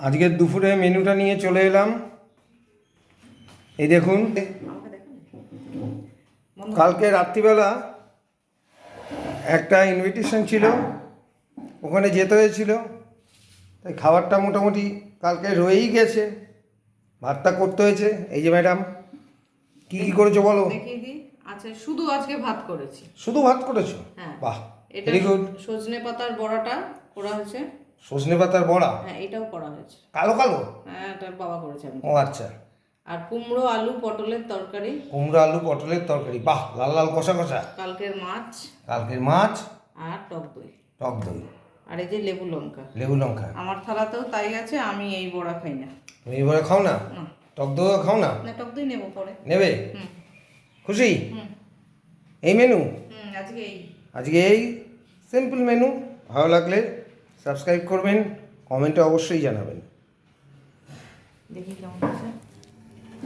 আজকের দুপুরে মেনুটা নিয়ে চলে এলাম। এই দেখুন, কালকে রাত্রিবেলা একটা ইনভিটেশন ছিল, ওখানে যেতে হয়েছিল, তাই খাবারটা মোটামুটি কালকে রয়েই গেছে। ভাতটা করতে হয়েছে। এই যে ম্যাডাম, কি কি করেছো বলো। দেখিয়ে দিই। আচ্ছা, শুধু আজকে ভাত করেছি। শুধু ভাত করেছো? হ্যাঁ, বাহ, এটা ভেরি গুড। সজনে পাতার বড়াটা করা হয়েছে। সজনে পাতার বড়া? হ্যাঁ, এটাও করা হয়েছে। কালো কালো? হ্যাঁ, এটা বাবা করেছে। আমি ও আচ্ছা। আর কুমড়ো আলু পটলের তরকারি। কুমড়ো আলু পটলের তরকারি, বাহ, লাল লাল কষা কষা। কালকের মাছ। কালকের মাছ আর টক দই। টক দই। আর এই যে লেবু লঙ্কা। লেবু লঙ্কা। আমার থালাতেও তাই আছে, আমি এই বড়া খাই না। তুমি এবারে খাও না? না। টক দই খাও না? না, টক দই নেবো পরে। নেবে? হুম খুশি? হুম এই মেনু আজকে এই আজকে এই সিম্পল মেনু। ভালো লাগলে সাবস্ক্রাইব করবেন, কমেন্টে অবশ্যই জানাবেন। দেখি কেমন আছে।